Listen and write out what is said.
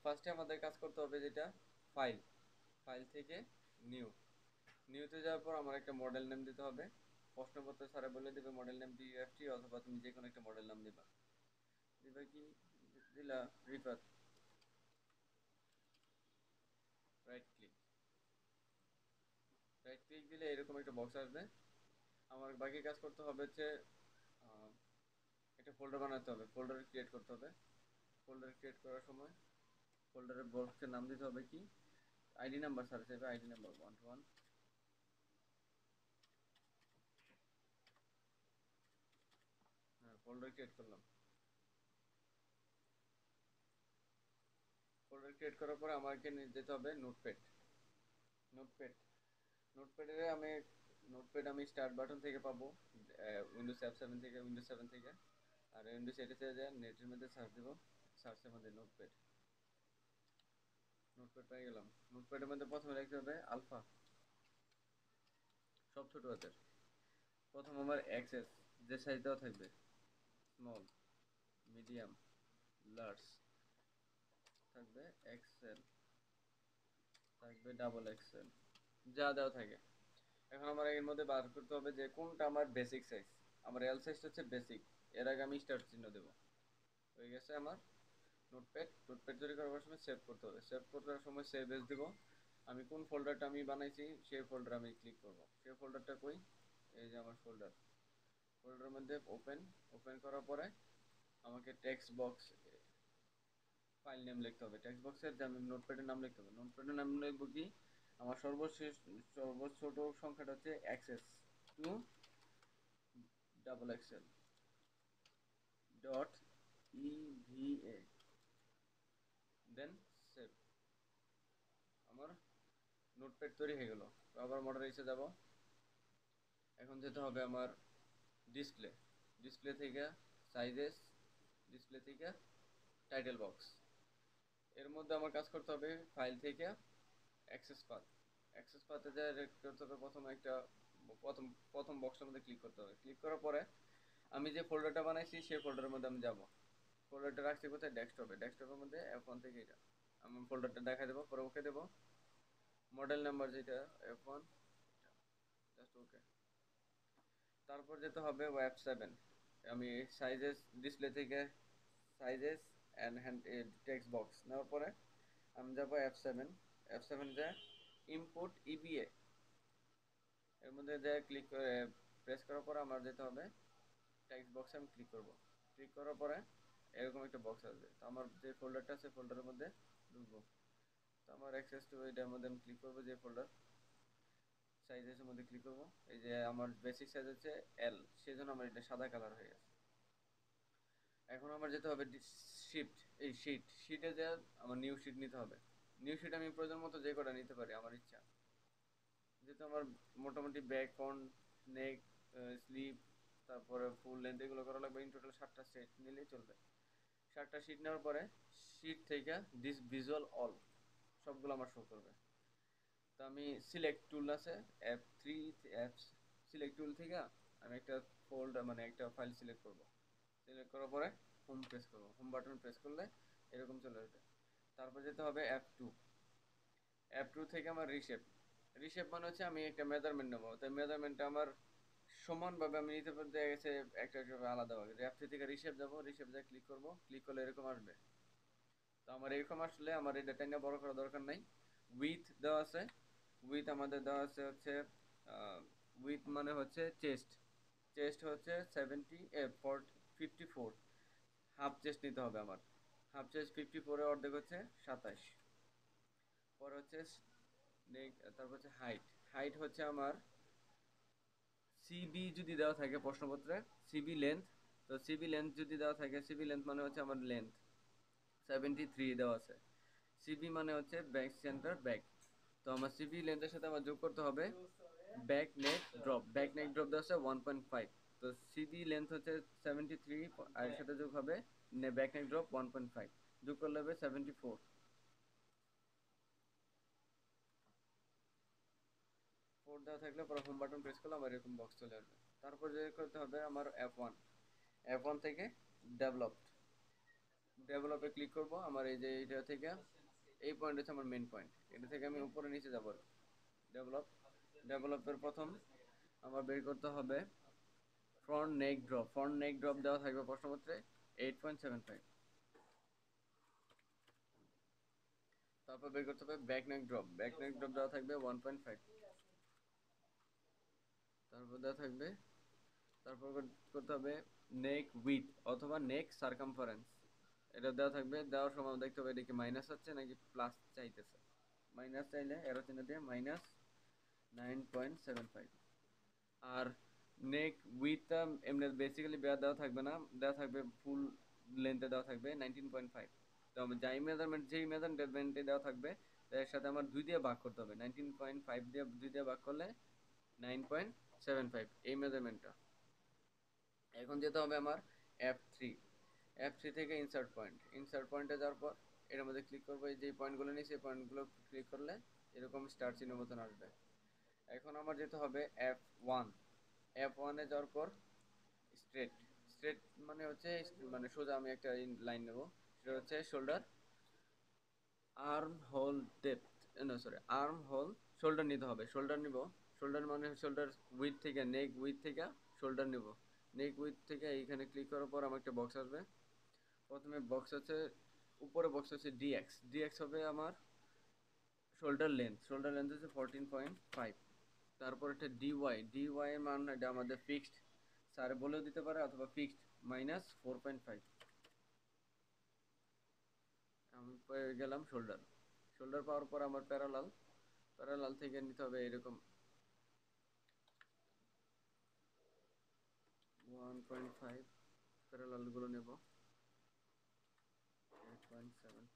ফার্স্টে আমাদের কাজ করতে হবে যেটা ফাইল, ফাইল থেকে নিউ, নিউতে যাওয়ার পর আমার একটা মডেল নেম দিতে হবে। প্রশ্নপত্র স্যারে বলে দেবে মডেল নেম ডিইউএফটি, অথবা তুমি যে কোনো একটা মডেল নাম দিবা। দিবা কি দিলা, Rifat, right click, right click দিলে এরকম একটা বক্স আসবে। আমার বাকি কাজ করতে হবে হচ্ছে একটা ফোল্ডার বানাতে হবে, ফোল্ডার ক্রিয়েট করতে হবে। ফোল্ডার ক্রিয়েট করার সময় ফোল্ডারের বক্সের নাম দিতে হবে কি, আইডি নাম্বার স্যার চাইবে, আইডি নাম্বার 1 হ্যাঁ ফোল্ডার ক্রিয়েট করলাম। ফোল্ডার ক্রিয়েট করার পরে আমাকে যেতে হবে নোটপ্যাড, নোটপ্যাড, নোটপ্যাডে আমি নোটপ্যাড আমি স্টার্ট বাটন থেকে পাবো, উইন্ডোজ F7 থেকে, উইন্ডোজ 7 থেকে। আর উইন্ডোজ 8 যায় নেটের মধ্যে সার্চ দেবো, সার্চের মধ্যে নোটপ্যাড, নোটপ্যাড পেয়ে গেলাম। নোটপ্যাডের মধ্যে প্রথমে লিখতে হবে আলফা, সব ছোট হাতের। প্রথম আমার এক্সেস, যে সাইজ দেওয়া থাকবে, স্মল, মিডিয়াম, লার্জ, থাকবে এক্সেল, থাকবে ডাবল এক্সেল, যা দেওয়া থাকে। এখন আমার এর মধ্যে বার করতে হবে যে কোনটা আমার বেসিক সাইজ। আমার এল সাইজটা হচ্ছে বেসিক, এর আগে আমি স্টার্ট চিহ্ন দেবো। হয়ে গেছে আমার নোটপ্যাড। নোটপ্যাড তৈরি করার সময় সেভ করতে হবে, সেভ করার সময় সেভ এস দেবো। আমি কোন ফোল্ডারটা আমি বানাইছি সেই ফোল্ডার আমি ক্লিক করব। সেই ফোল্ডারটা কই, এই যে আমার ফোল্ডার, ফোল্ডারের মধ্যে ওপেন, ওপেন করার পরে আমাকে টেক্সট বক্স ফাইল নেম লিখতে হবে। টেক্সট বক্সের যে আমি নোটপ্যাডের নাম লিখতে হবে, নোটপ্যাডের নাম লিখবো কি, আমার সর্বশেষ সর্বছোট সংখ্যাটা হচ্ছে XS to double excel dot EVA, then save. আমার নোটপ্যাড তৈরি হয়ে গেল। আবার মডেল এসে যাব। এখন যেতে হবে আমার ডিসপ্লে, ডিসপ্লে থেকে সাইজেস, ডিসপ্লে থেকে টাইটেল বক্স। এর মধ্যে আমার কাজ করতে হবে ফাইল থেকে অ্যাক্সেস পাথ, অ্যাক্সেস পাথে যা করতে হবে প্রথম একটা, প্রথম প্রথম বক্সটার মধ্যে ক্লিক করতে হবে। ক্লিক করার পরে আমি যে ফোল্ডারটা বানাইছি সেই ফোল্ডারের মধ্যে আমি যাব। ফোল্ডারটা রাখছি কোথায়, ডেস্কটপে, ডেস্কটপের মধ্যে F1 থেকে এটা আমি ফোল্ডারটা দেখা দেবো, পরে ওকে দেবো। মডেল নাম্বার যেটা F1, জাস্ট ওকে। তারপর যেতে হবে ওয়েব 7, আমি সাইজেস ডিসপ্লে থেকে sizes and hand text box নেওয়ার পরে আমি যাবো F7, F7 যা ইম্পোর্ট ইবিএ, এর মধ্যে যা ক্লিক করে প্রেস করার পরে আমার যেতে হবে টেক্সট বক্সে, আমি ক্লিক করব। ক্লিক করার পরে এরকম একটা বক্স আসবে, তো আমার যে ফোল্ডারটা আছে ফোল্ডারের মধ্যে ঢুকবো। তো আমার অ্যাক্সেস টু এটার মধ্যে আমি ক্লিক করবো, যে ফোল্ডার সাইজের মধ্যে ক্লিক করবো। এই যে আমার বেসিক সাইজ হচ্ছে এল, সেজন্য আমার এটা সাদা কালার হয়ে গেছে। এখন আমার যেতে হবে শিফট, এই শিট, শিটে যে আমার নিউ শিট নিতে হবে। নিউ শিট আমি প্রয়োজন মতো যে কটা নিতে পারি আমার ইচ্ছা, যেহেতু আমার মোটামুটি ব্যাক ফ্রন্ট নেক স্লিভ তারপরে ফুল লেন্থ এগুলো করা লাগবে। ইন টোটাল 7টা সেট নিলেই চলবে। 7টা শিট নেওয়ার পরে শিট থেকে দিস ভিজুয়াল অল সবগুলো আমার শো করবে। তো আমি সিলেক্ট টুল আছে F3, অ্যাপ সিলেক্ট টুল থেকে আমি একটা ফোল্ডার মানে একটা ফাইল সিলেক্ট করব। সিলেক্ট করার পরে হোম প্রেস করব, হোম বাটন প্রেস করলে এরকম চলে আসবে। তারপর যেতে হবে F2, F2 থেকে আমার রিশেপ, রিশেপ মানে হচ্ছে আমি একটা মেজারমেন্ট নেবো, তো মেজারমেন্টটা আমার সমানভাবে আমি নিতে পারতে গেছে একটা একটা আলাদাভাবে। F3 থেকে রিশেপ যাবো, রিশেপ যা ক্লিক করব, ক্লিক করলে এরকম আসবে। তো আমার এরকম আসলে আমার এই ডেটা নিয়ে বড় করার দরকার নাই। উইথ দেওয়া আছে, উইথ আমাদের দেওয়া আছে হচ্ছে উইথ মানে হচ্ছে চেস্ট, চেস্ট হচ্ছে 54, হাফ চেস্ট নিতে হবে আমার। হাফ চেস্ট 54 অর্ধেক হচ্ছে 27। পরে হচ্ছে তারপর হচ্ছে হাইট, হাইট হচ্ছে আমার সিবি যদি দেওয়া থাকে প্রশ্নপত্রে, সিবি লেন্থ, তো সিবি লেন্থ যদি দেওয়া থাকে, সিবি লেন্থ মানে হচ্ছে আমার লেন্থ 73 দেওয়া আছে। সিবি মানে হচ্ছে ব্যাক সেন্টার ব্যাক, তো আমার সিবি লেন্থের সাথে আমার যোগ করতে হবে back neck drop, back neck drop দেওয়া আছে 1.5। তো সিবি লেন্থ হচ্ছে 73, আর এর সাথে যোগ হবে ব্যাক নেক ড্রপ 1.5, যোগ করলে হবে 74। ফোর দেওয়া থাকলে পরে হোম বাটন প্রেস করলে আমার এরকম বক্স চলে আসবে। তারপর যে করতে হবে আমার F1, F1 থেকে ডেভেলপড, ডেভেলপে ক্লিক করব। আমার এই যে এটা থেকে এই পয়েন্ট হচ্ছে আমার মেন পয়েন্ট, এটা থেকে আমি উপরে নিচে যাব। ডেভেলপ, ডেভেলপের প্রথম আমার বের করতে হবে ফ্রন্ট নেক ড্রপ। ফ্রন্ট নেক ড্রপ দেওয়া থাকবে প্রশ্নপত্রে 8.75। তারপর বের করতে হবে back neck drop. Back neck drop দেওয়া থাকবে 1.5। তারপর দেওয়া থাকবে, তারপর করতে হবে নেক উইথ অথবা নেক সার্কামফারেন্স। এটা দেওয়া থাকবে। দেওয়ার সময় দেখতে হবে এটা কি মাইনাস হচ্ছে নাকি প্লাস চাইতেছে। মাইনাস চাইলে এরো চিহ্ন দিয়ে মাইনাস 9.75। আর নেক উইথটা এমনি বেসিক্যালি দেওয়া থাকবে না, দেওয়া থাকবে ফুল লেন্থে দেওয়া থাকবে 19.5। তো যাই মেজারমেন্ট, যেই মেজারমেন্টে দেওয়া থাকবে এর সাথে আমার 2 দিয়ে ভাগ করতে হবে। 19.5 দিয়ে 2 দিয়ে ভাগ করলে 9.75 এই মেজারমেন্টটা। এখন যেতে হবে আমার F3। F3 থেকে ইনসার্ট পয়েন্ট। ইনসার্ট পয়েন্টে যাওয়ার পর এটার মধ্যে ক্লিক করবো। এই যে পয়েন্টগুলো নিই সেই পয়েন্টগুলো ক্লিক করলে এরকম স্টার চিহ্ন মতন আসবে। এখন আমার যেতে হবে F1। F1-এ যাওয়ার পর স্ট্রেট। স্ট্রেট মানে হচ্ছে মানে সোজা আমি একটা লাইন নেব। সেটা হচ্ছে শোল্ডার আর্ম হোল ডেপথ, না সরি আর্ম হোল শোল্ডার নিতে হবে। শোল্ডার নিব। শোল্ডার মানে শোল্ডার উইথ থেকে, নেক উইথ থেকে শোল্ডার নিব। নেক উইথ থেকে এইখানে ক্লিক করার পর আমার একটা বক্স আসবে। প্রথমে বক্স আছে, উপরে বক্স আছে ডিএক্স। ডিএক্স হবে আমার শোল্ডার লেন্থ। শোল্ডার লেন্থ হচ্ছে 14.5। তারপর একটা ডিওয়াই। ডিওয়াই এর মান এটা আমাদের ফিক্সড, স্যার বলেও দিতে পারে অথবা ফিক্সড মাইনাস 4.5। আমি পেয়ে গেলাম শোল্ডার। শোল্ডার পাওয়ার পর আমার প্যারালাল। প্যারালাল থেকে নিতে হবে এরকম 1.5। প্যারালাল গুলো নেব 8.75।